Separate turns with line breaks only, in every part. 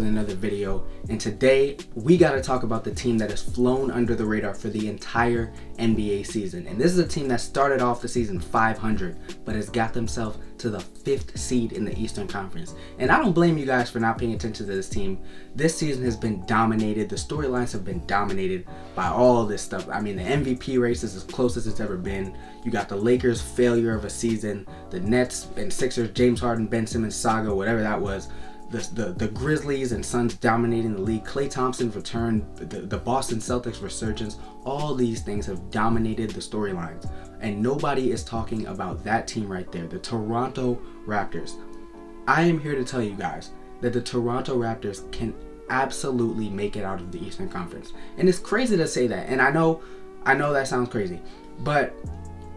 with another video, and today we got to talk about the team that has flown under the radar for the entire NBA season. And this is a team that started off the season 500 but has got themselves to the 5th seed in the Eastern Conference. And I don't blame you guys for not paying attention to this team. This season has been dominated. The storylines have been dominated by all this stuff. I mean, the MVP race is as close as it's ever been. You got the Lakers' failure of a season, the Nets and Sixers, James Harden, Ben Simmons saga, whatever that was. The Grizzlies and Suns dominating the league, Klay Thompson's return, the Boston Celtics resurgence. All these things have dominated the storylines, and nobody is talking about that team right there, the Toronto Raptors. I am here to tell you guys that the Toronto Raptors can absolutely make it out of the Eastern Conference. And it's crazy to say that, and I know that sounds crazy, but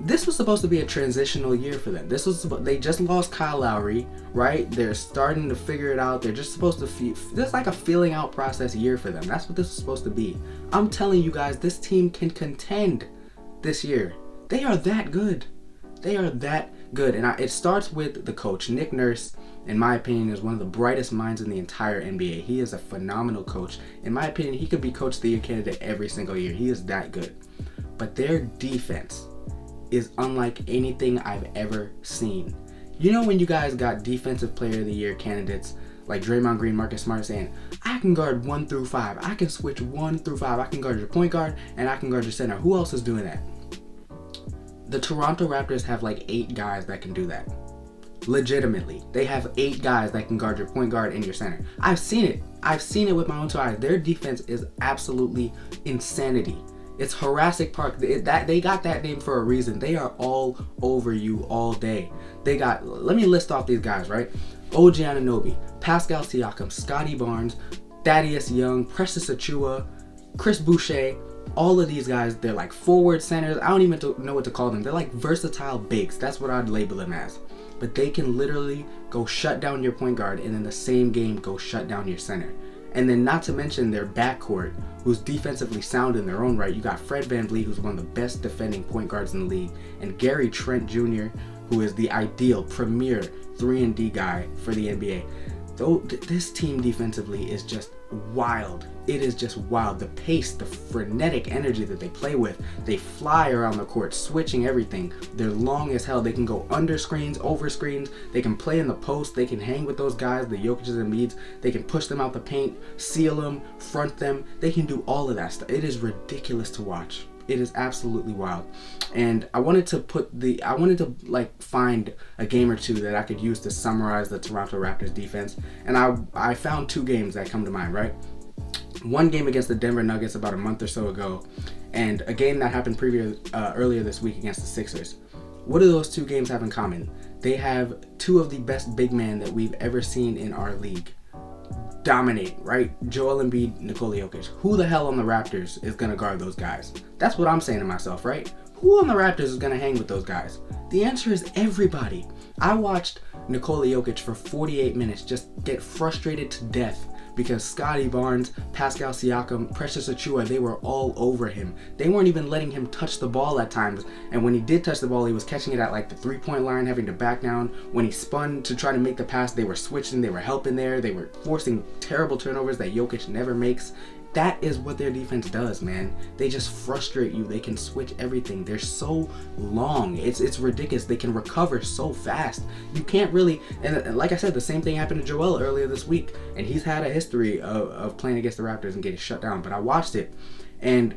this was supposed to be a transitional year for them. They just lost Kyle Lowry, right? They're starting to figure it out. They're just supposed to this is like a feeling out process year for them. That's what this is supposed to be. I'm telling you guys, this team can contend this year. They are that good. They are that good. And it starts with the coach. Nick Nurse, in my opinion, is one of the brightest minds in the entire NBA. He is a phenomenal coach. In my opinion, he could be Coach of the Year candidate every single year. He is that good. But their defense is unlike anything I've ever seen. You know when you guys got Defensive Player of the Year candidates like Draymond Green, Marcus Smart saying, I can guard 1 through 5. I can switch 1 through 5. I can guard your point guard and I can guard your center. Who else is doing that? The Toronto Raptors have like 8 guys that can do that. Legitimately. They have 8 guys that can guard your point guard and your center. I've seen it. I've seen it with my own 2 eyes. Their defense is absolutely insanity. It's Jurassic Park. They got that name for a reason. They are all over you all day. Let me list off these guys, right? OG Anunoby, Pascal Siakam, Scotty Barnes, Thaddeus Young, Precious Achiuwa, Chris Boucher. All of these guys, they're like forward centers. I don't even know what to call them. They're like versatile bigs. That's what I'd label them as. But they can literally go shut down your point guard and in the same game go shut down your center. And then not to mention their backcourt, who's defensively sound in their own right. You got Fred VanVleet, who's one of the best defending point guards in the league, and Gary Trent Jr., who is the ideal premier 3-and-D guy for the NBA. This team defensively is just wild. It is just wild. The pace, the frenetic energy that they play with. They fly around the court, switching everything. They're long as hell. They can go under screens, over screens. They can play in the post. They can hang with those guys, the Jokic's and Embiids. They can push them out the paint, seal them, front them. They can do all of that stuff. It is ridiculous to watch. It is absolutely wild. And I wanted to find a game or two that I could use to summarize the Toronto Raptors defense. And I found 2 games that come to mind, right? One game against the Denver Nuggets about a month or so ago, and a game that happened earlier this week against the Sixers. What do those 2 games have in common? They have 2 of the best big men that we've ever seen in our league dominate, right? Joel Embiid, Nikola Jokic. Who the hell on the Raptors is going to guard those guys? That's what I'm saying to myself, right? Who on the Raptors is going to hang with those guys? The answer is everybody. I watched Nikola Jokic for 48 minutes just get frustrated to death because Scotty Barnes, Pascal Siakam, Precious Achiuwa, they were all over him. They weren't even letting him touch the ball at times. And when he did touch the ball, he was catching it at like the 3-point line, having to back down. When he spun to try to make the pass, they were switching, they were helping there. They were forcing terrible turnovers that Jokic never makes. That is what their defense does, man. They just frustrate you. They can switch everything. They're so long. It's ridiculous. They can recover so fast. You can't really, and like I said, the same thing happened to Joel earlier this week, and he's had a history of playing against the Raptors and getting shut down. But I watched it, and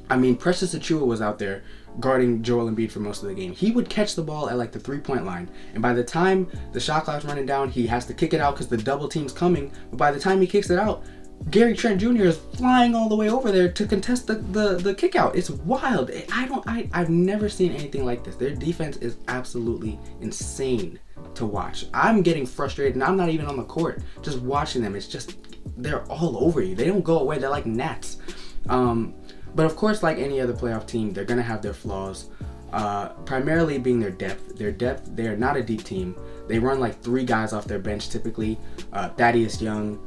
I mean, Precious Achiuwa was out there guarding Joel Embiid for most of the game. He would catch the ball at like the 3-point line, and by the time the shot clock's running down, he has to kick it out because the double team's coming. But by the time he kicks it out, Gary Trent Jr. is flying all the way over there to contest the kick out. It's wild. I've never seen anything like this. Their defense is absolutely insane to watch. I'm getting frustrated, and I'm not even on the court. Just watching them, it's just, they're all over you. They don't go away. They're like gnats. But of course, like any other playoff team, they're gonna have their flaws. Primarily being their depth. They are not a deep team. They run like 3 guys off their bench typically. Thaddeus Young,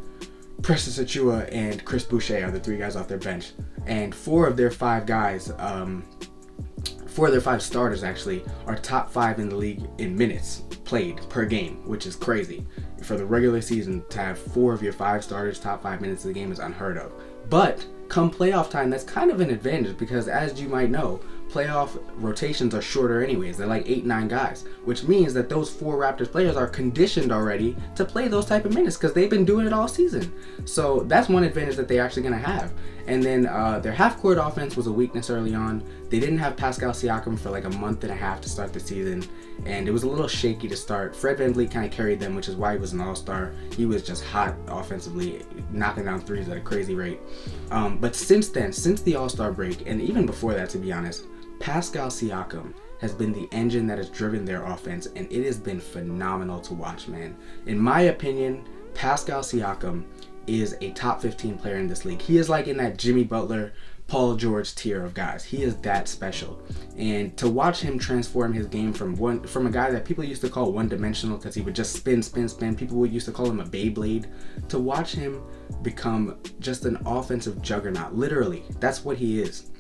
Precious Achiuwa, and Chris Boucher are the 3 guys off their bench. And 4 of their 5 guys, 4 of their 5 starters actually, are top 5 in the league in minutes played per game, which is crazy. for the regular season to have 4 of your 5 starters top 5 minutes of the game is unheard of. But come playoff time, that's kind of an advantage because, as you might know, playoff rotations are shorter anyways. They're like 8-9 guys, which means that those 4 Raptors players are conditioned already to play those type of minutes because they've been doing it all season. So that's one advantage that they're actually going to have. And then their half-court offense was a weakness early on. They didn't have Pascal Siakam for like a month and a half to start the season, and it was a little shaky to start. Fred VanVleet kind of carried them, which is why he was an all-star. He was just hot offensively, knocking down threes at a crazy rate. But since then, since the all-star break, and even before that, to be honest, Pascal Siakam has been the engine that has driven their offense, and it has been phenomenal to watch, man. In my opinion, Pascal Siakam is a top 15 player in this league. He is like in that Jimmy Butler, Paul George tier of guys. He is that special. And to watch him transform his game from a guy that people used to call one-dimensional because he would just spin. People used to call him a Beyblade. To watch him become just an offensive juggernaut. Literally, that's what he is.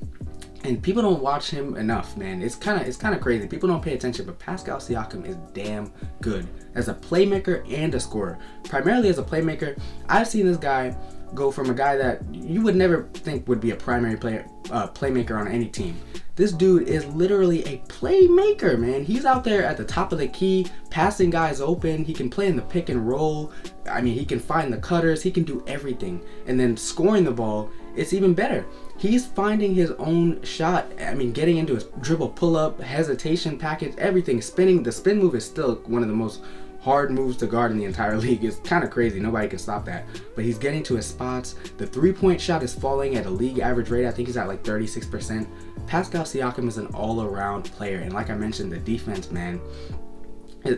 And people don't watch him enough, man. It's kind of crazy. People don't pay attention, but Pascal Siakam is damn good as a playmaker and a scorer. Primarily as a playmaker, I've seen this guy go from a guy that you would never think would be a primary playmaker on any team. This dude is literally a playmaker, man. He's out there at the top of the key, passing guys open. He can play in the pick and roll. I mean, he can find the cutters. He can do everything. And then scoring the ball, it's even better. He's finding his own shot. I mean, getting into his dribble pull-up, hesitation package, everything. Spinning. The spin move is still one of the most hard moves to guard in the entire league. It's kind of crazy. Nobody can stop that. But he's getting to his spots. The three-point shot is falling at a league average rate. I think he's at like 36%. Pascal Siakam is an all-around player. And like I mentioned, the defense, man,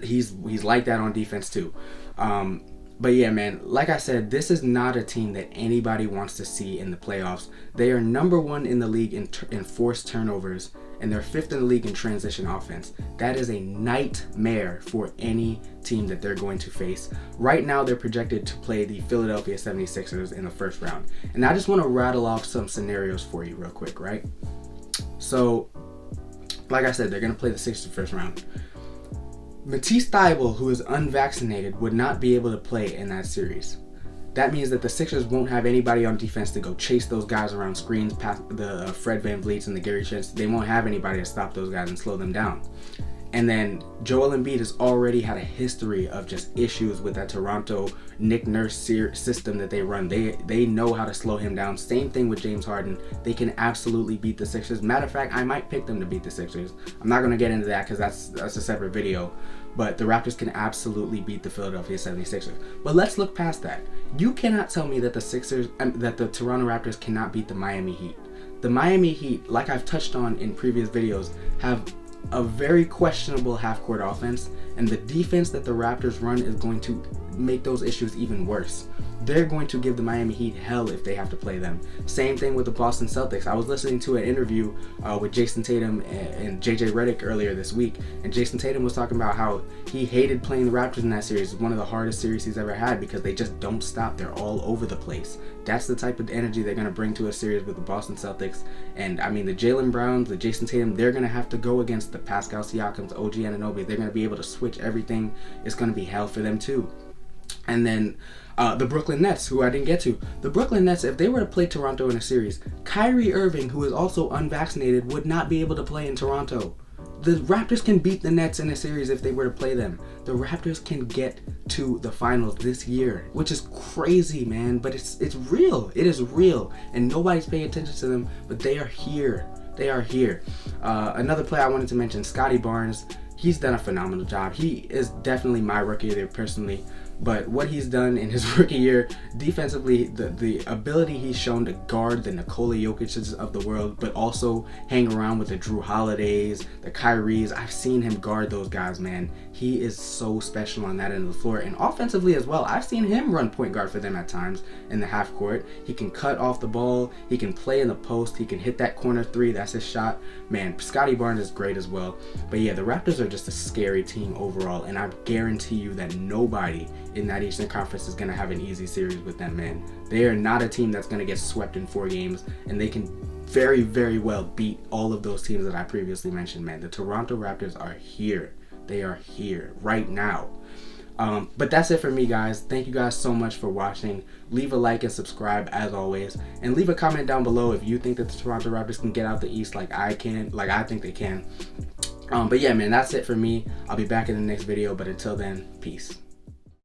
he's like that on defense too. But yeah, man, like I said, this is not a team that anybody wants to see in the playoffs. They are number 1 in the league in forced turnovers, and they're 5th in the league in transition offense. That is a nightmare for any team that they're going to face. Right now, they're projected to play the Philadelphia 76ers in the first round. And I just want to rattle off some scenarios for you real quick, right? So, like I said, they're going to play the Sixers first round. Matisse Thybulle, who is unvaccinated, would not be able to play in that series. That means that the Sixers won't have anybody on defense to go chase those guys around screens, past the Fred VanVleets and the Gary Trents. They won't have anybody to stop those guys and slow them down. And then Joel Embiid has already had a history of just issues with that Toronto Nick Nurse system that they run. They know how to slow him down. Same thing with James Harden. They can absolutely beat the Sixers. Matter of fact, I might pick them to beat the Sixers. I'm not going to get into that because that's a separate video. But the Raptors can absolutely beat the Philadelphia 76ers. But let's look past that. You cannot tell me that the Toronto Raptors cannot beat the Miami Heat. The Miami Heat, like I've touched on in previous videos, have a very questionable half-court offense, and the defense that the Raptors run is going to make those issues even worse. They're going to give the Miami Heat hell if they have to play them. Same thing with the Boston Celtics. I was listening to an interview with Jason Tatum and JJ Redick earlier this week, and Jason Tatum was talking about how he hated playing the Raptors in that series. It's one of the hardest series he's ever had because they just don't stop. They're all over the place. That's the type of energy they're going to bring to a series with the Boston Celtics. And I mean, the Jaylen Browns, the Jason Tatum, they're going to have to go against the Pascal Siakams, OG Anunoby. They're going to be able to switch everything. It's going to be hell for them too. And then the Brooklyn Nets, who I didn't get to. The Brooklyn Nets, if they were to play Toronto in a series, Kyrie Irving, who is also unvaccinated, would not be able to play in Toronto. The Raptors can beat the Nets in a series if they were to play them. The Raptors can get to the finals this year, which is crazy, man. But it's real. It is real. And nobody's paying attention to them, but they are here. They are here. Another player I wanted to mention, Scotty Barnes. He's done a phenomenal job. He is definitely my rookie there personally. But what he's done in his rookie year, defensively, the ability he's shown to guard the Nikola Jokic's of the world, but also hang around with the Drew Holidays, the Kyries. I've seen him guard those guys, man. He is so special on that end of the floor. And offensively as well, I've seen him run point guard for them at times in the half court. He can cut off the ball. He can play in the post. He can hit that corner three. That's his shot. Man, Scotty Barnes is great as well. But yeah, the Raptors are just a scary team overall. And I guarantee you that nobody in that Eastern Conference is going to have an easy series with them, man. They are not a team that's going to get swept in 4 games, and they can very, very well beat all of those teams that I previously mentioned, man. The Toronto Raptors are here. They are here right now. But that's it for me, guys. Thank you guys so much for watching. Leave a like and subscribe as always, and leave a comment down below if you think that the Toronto Raptors can get out the East like I think they can. But yeah, man, that's it for me. I'll be back in the next video, but until then, peace.